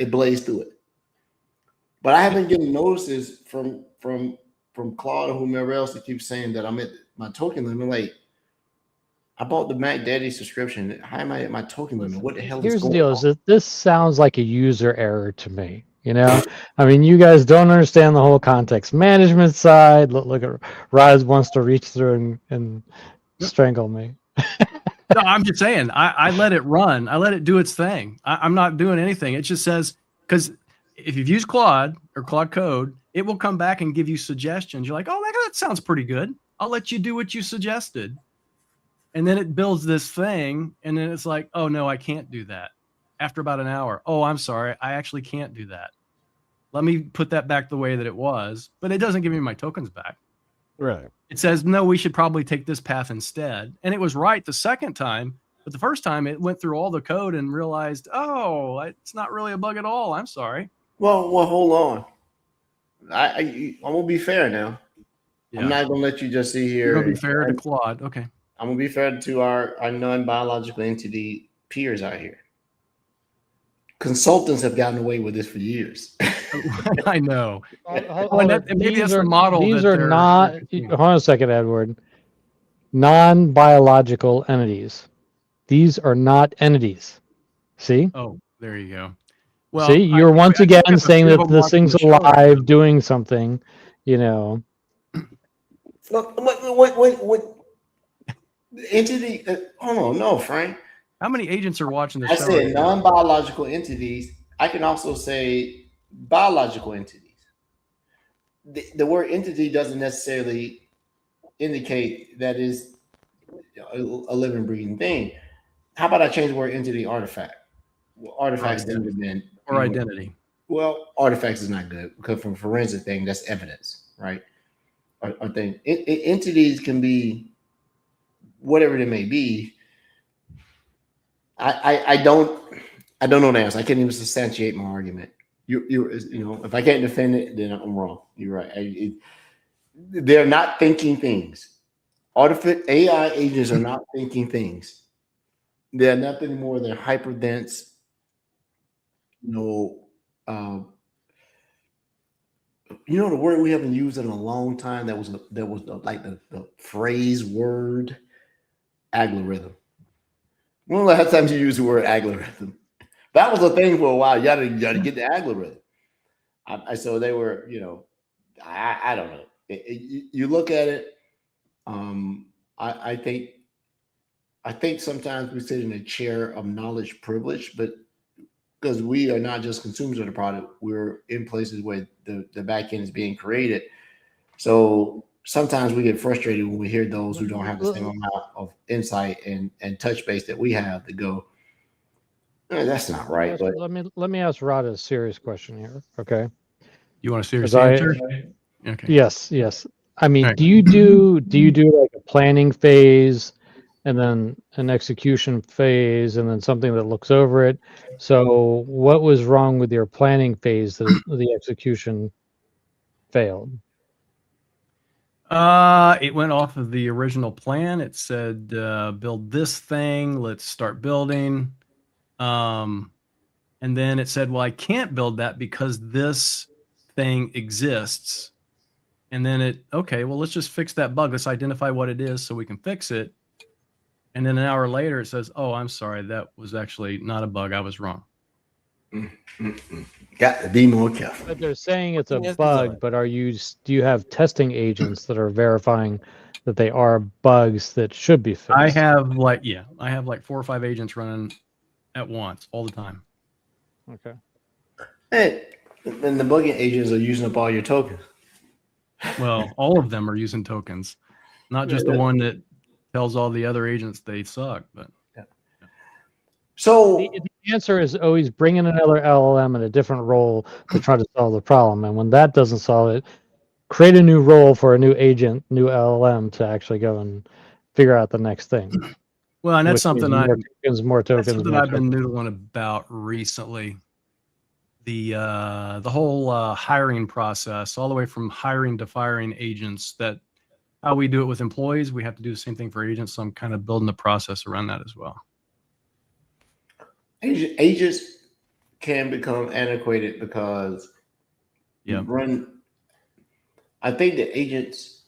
It blazed through it. But I haven't getting notices from Claude or whomever else that keeps saying that I'm at my token limit. Like, I bought the Mac Daddy subscription. How am I at my token limit? What the hell is going on? Here's the deal: is that this sounds like a user error to me. You know, I mean, you guys don't understand the whole context management side. Look at Rise wants to reach through and strangle me. No, I'm just saying, I let it run. I let it do its thing. I'm not doing anything. It just says, because if you've used Claude or Claude Code, it will come back and give you suggestions. You're like, oh, that sounds pretty good. I'll let you do what you suggested. And then it builds this thing. And then it's like, oh, no, I can't do that. after about an hour, oh, I'm sorry, I actually can't do that. Let me put that back the way that it was, but it doesn't give me my tokens back. Right. It says, no, we should probably take this path instead. And it was right the second time, but the first time it went through all the code and realized, oh, it's not really a bug at all. I'm sorry. Well, hold on. I'm gonna be fair now. Yeah. I'm not gonna let you just sit here. You're gonna be fair to Claude. Okay. I'm gonna be fair to our non-biological entity peers out here. Consultants have gotten away with this for years. I know. Hold on. Maybe that's the model. These that are they're- not. Hold on a second, Edward. Non-biological entities. These are not entities. See? Oh, there you go. Well, See, you're once I think again if a saying few that of them this watching thing's the show- alive, doing something. You know. Look, what entity? Hold on, no, Frank. How many agents are watching the I show? said right now? non-biological entities. I can also say biological entities. The word entity doesn't necessarily indicate that is a living, breathing thing. How about I change the word entity artifact? Well, artifacts tend to been Or identity. Well, artifacts is not good because from a forensic thing, that's evidence, right? Or thing. Entities can be whatever they may be. I don't know the answer. I can't even substantiate my argument. You know, if I can't defend it, then I'm wrong. You're right. They're not thinking things. AI agents are not thinking things. They're nothing more than hyperdense. You know the word we haven't used in a long time that was like the phrase word algorithm. When was the last time you used the word algorithm? That was a thing for a while. You gotta get the algorithm. So they were, I don't know. You look at it. I think sometimes we sit in a chair of knowledge privilege, but because we are not just consumers of the product, we're in places where the back end is being created. So sometimes we get frustrated when we hear those who don't have the same amount of insight and touch base that we have to go, that's not right. But let me ask Rod a serious question here. Okay. You want a serious 'Cause answer? Okay. Yes. I mean, Right. do you do like a planning phase and then an execution phase and then something that looks over it? So what was wrong with your planning phase that the execution failed? It went off of the original plan. It said, build this thing. Let's start building. And then it said, well, I can't build that because this thing exists. And then okay, well, let's just fix that bug. Let's identify what it is so we can fix it. And then an hour later, it says, oh, I'm sorry. That was actually not a bug. I was wrong. Got to be more careful. But they're saying it's a Yes, bug, design. but do you have testing agents that are verifying that they are bugs that should be fixed? I have like 4 or 5 agents running at once all the time. Okay. And the bugging agents are using up all your tokens. Well, all of them are using tokens, not just the one that tells all the other agents they suck. But So The answer is always bring in another LLM in a different role to try to solve the problem. And when that doesn't solve it, create a new role for a new agent, new LLM to actually go and figure out the next thing. well, and that's Which something means more tokens. That's something more I've been tokens. noodling about recently. The whole hiring process, all the way from hiring to firing agents. That how we do it with employees, we have to do the same thing for agents. So I'm kind of building the process around that as well. agents can become antiquated because Yeah. I think that agents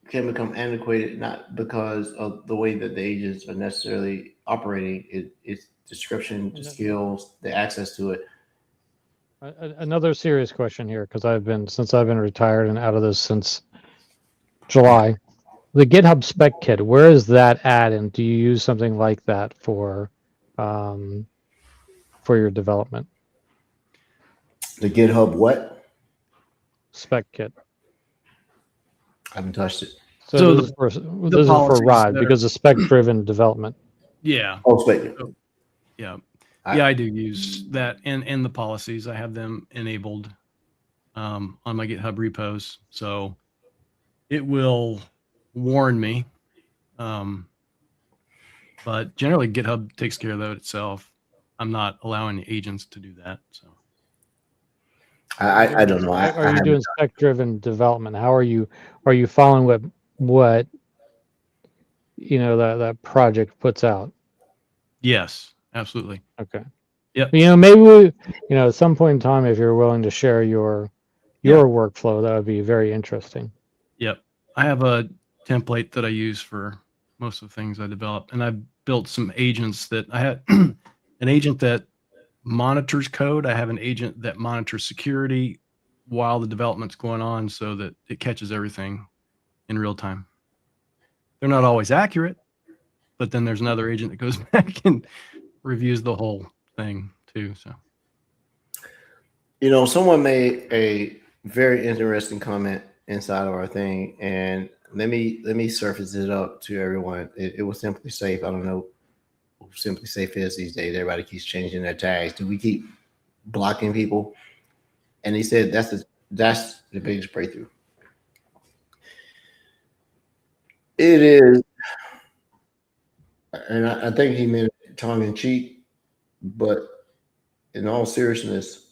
can become antiquated not because of the way that the agents are necessarily operating. It's description, the skills, the access to it. Another serious question here, because since I've been retired and out of this since July. The GitHub spec kit, where is that at, and do you use something like that for your development? The GitHub what? Spec kit. I haven't touched it. So this is for policies Rod that are- because of spec-driven development. Yeah. Oh, spec. Yeah. Yeah, I do use that and the policies. I have them enabled on my GitHub repos, so it will warn me. But generally, GitHub takes care of that itself. I'm not allowing agents to do that. So I don't know. Are you doing spec-driven development? How are you following what that project puts out? yes, absolutely. Okay. Yep. Maybe we, at some point in time, if you're willing to share your workflow, that would be very interesting. Yep. I have a template that I use for most of the things I develop, and I've built some agents that I have an agent that monitors code. I have an agent that monitors security while the development's going on so that it catches everything in real time. They're not always accurate, but then there's another agent that goes back and reviews the whole thing too. So, someone made a very interesting comment inside of our thing, and let me surface it up to everyone. It was Simply Safe. I don't know who Simply Safe is these days. Everybody keeps changing their tags. Do we keep blocking people? And he said that's the biggest breakthrough. It is, and I think he meant it tongue in cheek, but in all seriousness,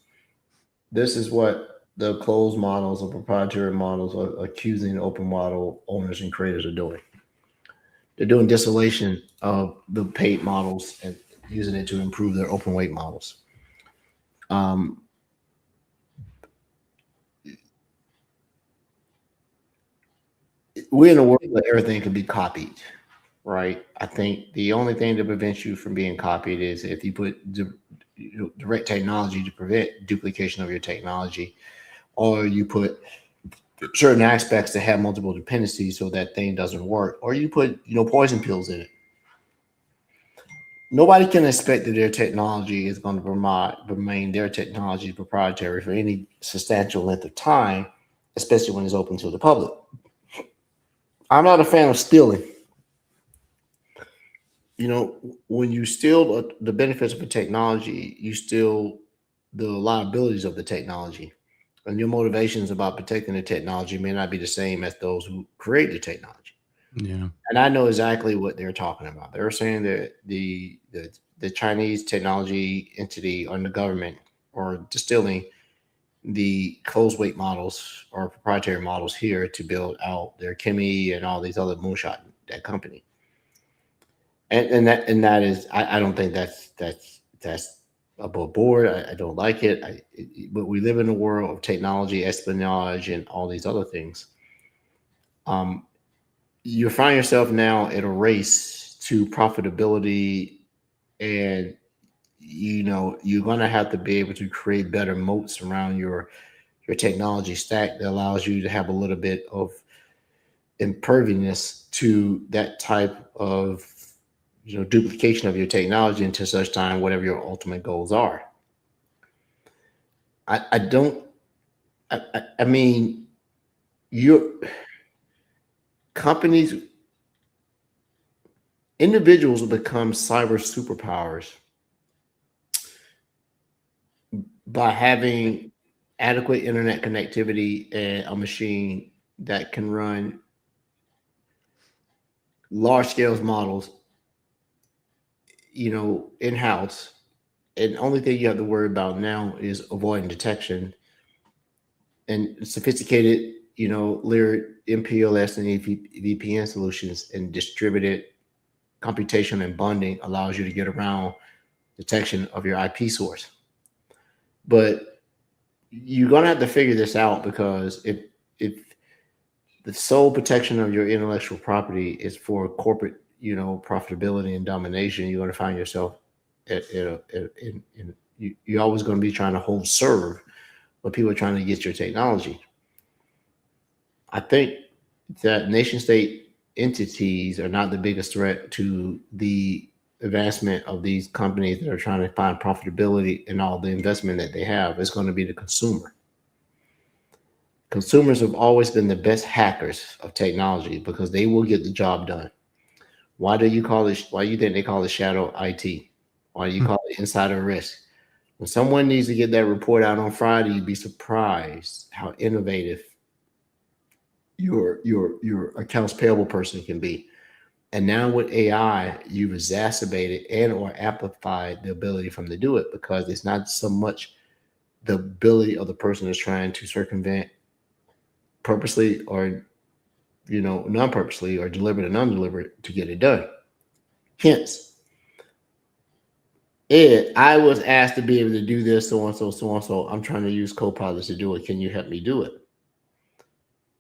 this is what the closed models or proprietary models are accusing open model owners and creators of doing. They're doing distillation of the paid models and using it to improve their open weight models. We're in a world where everything can be copied, right? I think the only thing that prevents you from being copied is if you put direct technology to prevent duplication of your technology, or you put certain aspects that have multiple dependencies so that thing doesn't work, or you put poison pills in it. Nobody can expect that their technology is going to remain their technology proprietary for any substantial length of time, especially when it's open to the public. I'm not a fan of stealing. When you steal the benefits of a technology, you steal the liabilities of the technology. And your motivations about protecting the technology may not be the same as those who create the technology. yeah. And I know exactly what they're talking about. They're saying that the Chinese technology entity or the government are distilling the closed weight models or proprietary models here to build out their Kimi and all these other moonshot that company. And that is, I don't think that's above board. I don't like it. But we live in a world of technology, espionage, and all these other things. You find yourself now in a race to profitability, and you're going to have to be able to create better moats around your technology stack that allows you to have a little bit of impervious to that type of duplication of your technology until such time whatever your ultimate goals are. I mean, your companies, individuals will become cyber superpowers by having adequate internet connectivity and a machine that can run large scale models, in-house. And the only thing you have to worry about now is avoiding detection and sophisticated, layered MPLS and VPN solutions and distributed computation and bundling allows you to get around detection of your IP source. But you're going to have to figure this out, because if the sole protection of your intellectual property is for corporate, profitability and domination, you're going to find yourself you're always going to be trying to hold serve, but people are trying to get your technology. I think that nation state entities are not the biggest threat to the advancement of these companies that are trying to find profitability in all the investment that they have. It's going to be the consumer. Consumers have always been the best hackers of technology because they will get the job done. Why do you think they call it shadow IT? or you call it insider risk. When someone needs to get that report out on Friday, you'd be surprised how innovative your accounts payable person can be. And now with AI, you've exacerbated and or amplified the ability for them to do it, because it's not so much the ability of the person that's trying to circumvent purposely or non-purposely, or deliberate or non-deliberate, to get it done. Hence, Ed, I was asked to be able to do this, so and so. I'm trying to use Copilot to do it. Can you help me do it?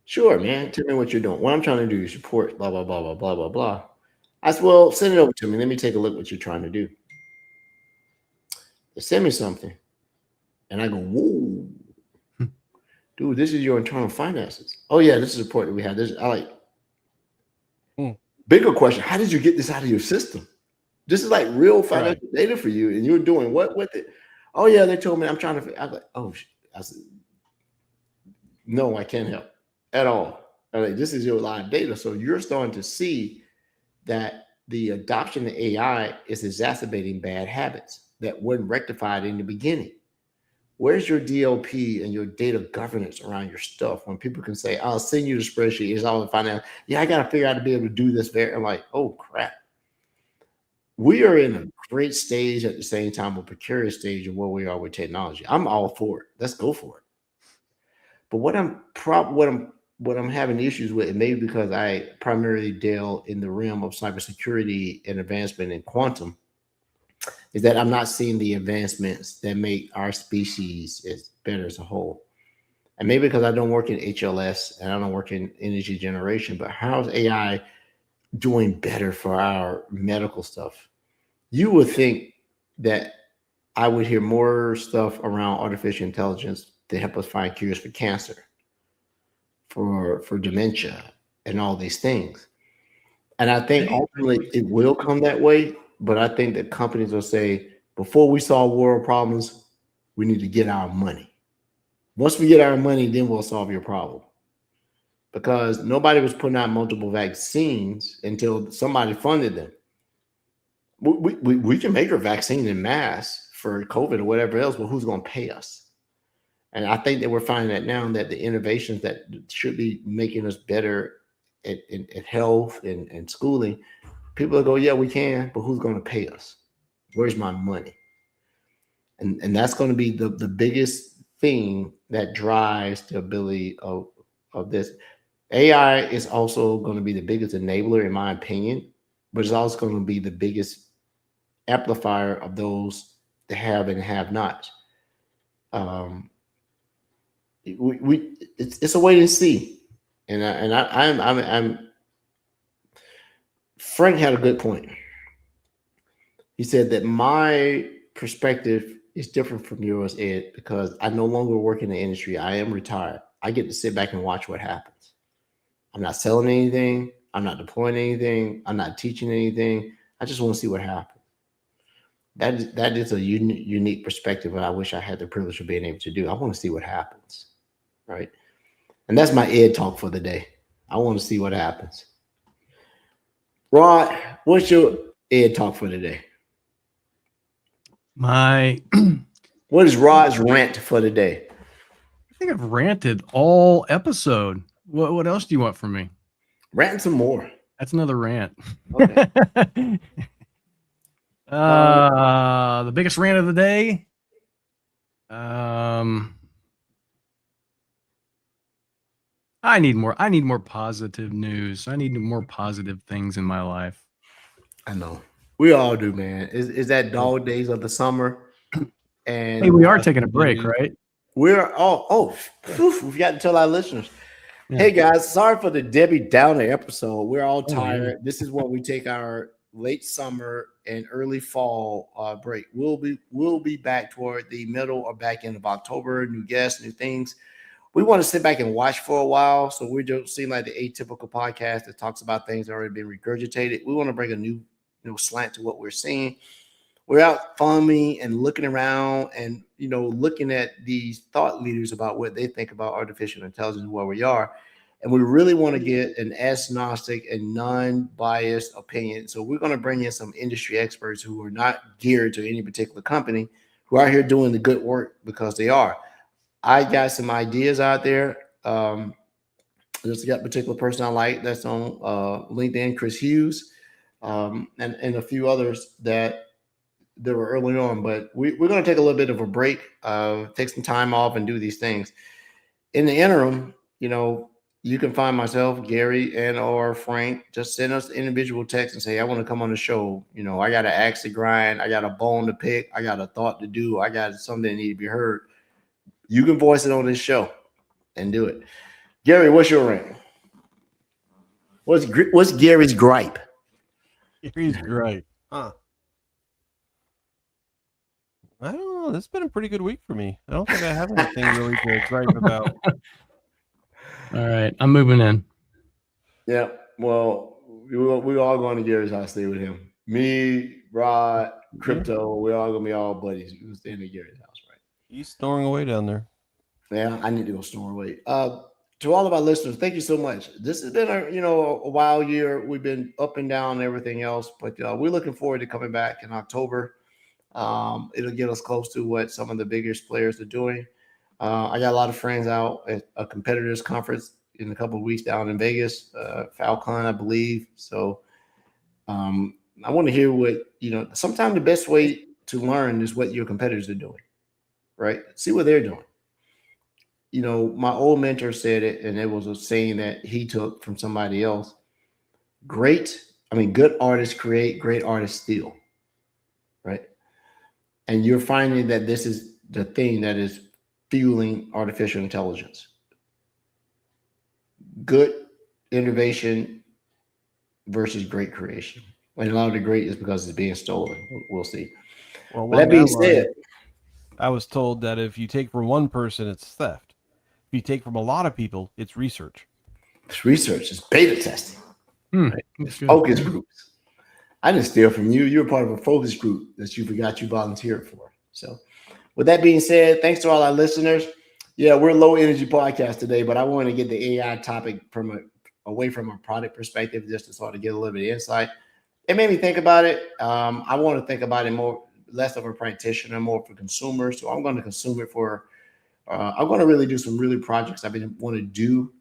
Sure, man. Tell me what you're doing. What I'm trying to do is report blah, blah, blah, blah, blah, blah, blah. I said, well, send it over to me. Let me take a look what you're trying to do. They send me something. And I go, whoa. Dude, this is your internal finances. Oh, yeah, this is a report that we have. This, I like. Bigger question, how did you get this out of your system? This is like real financial data for you, and you're doing what with it? Oh, yeah, they told me I'm trying to. I was like, oh, I said, no, I can't help at all. I'm like, this is your live data. So you're starting to see that the adoption of AI is exacerbating bad habits that weren't rectified in the beginning. Where's your DLP and your data governance around your stuff when people can say, I'll send you the spreadsheet, it's all in finance. Yeah, I got to figure out to be able to do this. I'm like, oh, crap. We are in a great stage at the same time, a precarious stage of where we are with technology. I'm all for it. Let's go for it. But what I'm having issues with, and maybe because I primarily deal in the realm of cybersecurity and advancement in quantum, is that I'm not seeing the advancements that make our species as better as a whole. And maybe because I don't work in HLS and I don't work in energy generation, but how's AI doing better for our medical stuff? You would think that I would hear more stuff around artificial intelligence to help us find cures for cancer, for dementia, and all these things. And I think ultimately it will come that way. But I think that companies will say, before we solve world problems, we need to get our money. Once we get our money, then we'll solve your problem. Because nobody was putting out multiple vaccines until somebody funded them. We can make a vaccine in mass for COVID or whatever else, but who's going to pay us? And I think that we're finding that now, that the innovations that should be making us better at health and schooling, people will go, yeah, we can, but who's going to pay us? Where's my money? And that's going to be the biggest thing that drives the ability of this. AI is also going to be the biggest enabler, in my opinion, but it's also going to be the biggest amplifier of those that have and have not. It's a wait and see, and I'm Frank had a good point. He said that my perspective is different from yours, Ed, because I no longer work in the industry. I am retired. I get to sit back and watch what happens. I'm not selling anything. I'm not deploying anything. I'm not teaching anything. I just want to see what happens. That is a unique perspective that I wish I had the privilege of being able to do. I want to see what happens, right? And that's my Ed talk for the day. I want to see what happens. Rod, what's your Ed talk for today? What is Rod's rant for the day? I think I've ranted all episode. What else do you want from me? Rant some more. That's another rant. Okay. The biggest rant of the day. I need more positive news. I need more positive things in my life. I know. We all do, man. Is that dog days of the summer? And hey, we are taking a break, right? We're we got to tell our listeners. Yeah. Hey guys, sorry for the Debbie Downer episode. We're all tired. This is when we take our late summer and early fall break. We'll be back toward the middle or back end of October. New guests, new things. We want to sit back and watch for a while, so we don't seem like the atypical podcast that talks about things that already been regurgitated. We want to bring a new slant to what we're seeing. We're out farming and looking around and looking at these thought leaders about what they think about artificial intelligence, where we are. And we really want to get an agnostic and non-biased opinion. So we're going to bring in some industry experts who are not geared to any particular company, who are here doing the good work because they are. I got some ideas out there. There's got a particular person I like that's on LinkedIn, Chris Hughes, and a few others that were early on. But we're going to take a little bit of a break, take some time off and do these things. In the interim, you can find myself, Gary, and or Frank. Just send us individual texts and say, I want to come on the show. I got an axe to grind. I got a bone to pick. I got a thought to do. I got something that need to be heard. You can voice it on this show and do it. Gary, what's your rant? What's Gary's gripe? Gary's gripe. Huh. I don't know. This has been a pretty good week for me. I don't think I have anything really to gripe about. All right, I'm moving in. Yeah, well, we all going to Gary's house, stay with him. Me, Rod, Crypto, we're all going to be all buddies. We're staying at Gary's house, right? He's snoring away down there. Yeah, I need to go store away. To all of our listeners, thank you so much. This has been a wild year. We've been up and down and everything else, but we're looking forward to coming back in October. It'll get us close to what some of the biggest players are doing. I got a lot of friends out at a competitors conference in a couple of weeks down in Vegas, Falcon, I believe. So I want to hear what, sometimes the best way to learn is what your competitors are doing, right? See what they're doing. My old mentor said it, and it was a saying that he took from somebody else. Good artists create, great artists steal, right? And you're finding that this is the thing that is fueling artificial intelligence. Good innovation versus great creation. And a lot of the great is because it's being stolen. We'll see. Well, But that being said, I was told that if you take from one person, it's theft. If you take from a lot of people, it's research. it's research. It's beta testing. Right? It's focus groups. I didn't steal from you. You were part of a focus group that you forgot you volunteered for. So with that being said, thanks to all our listeners. Yeah, we're a low energy podcast today, but I want to get the AI topic away from a product perspective, just to sort of get a little bit of insight. It made me think about it. I want to think about it less of a practitioner, more for consumers. So I'm going to consume it I'm going to really do some really projects I've been want to do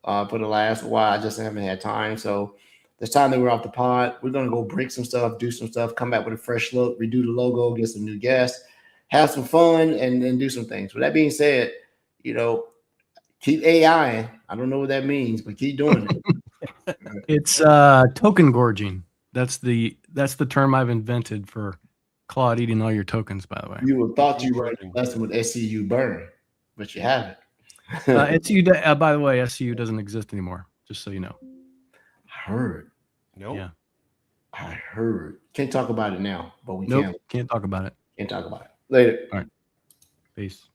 for the last while. I just haven't had time. So this time that we're off the pod, we're going to go break some stuff, do some stuff, come back with a fresh look, redo the logo, get some new guests, have some fun, and then do some things. With that being said, keep AI. I don't know what that means, but keep doing it. It's token gorging. That's the term I've invented for Claude eating all your tokens, by the way. You would thought you were lesson with SCU burn, but you haven't. SCU, by the way, SCU doesn't exist anymore, just so you know. I heard. Nope. Yeah. I heard. Can't talk about it now, but we Can't talk about it. can't talk about it. Later. All right. Peace.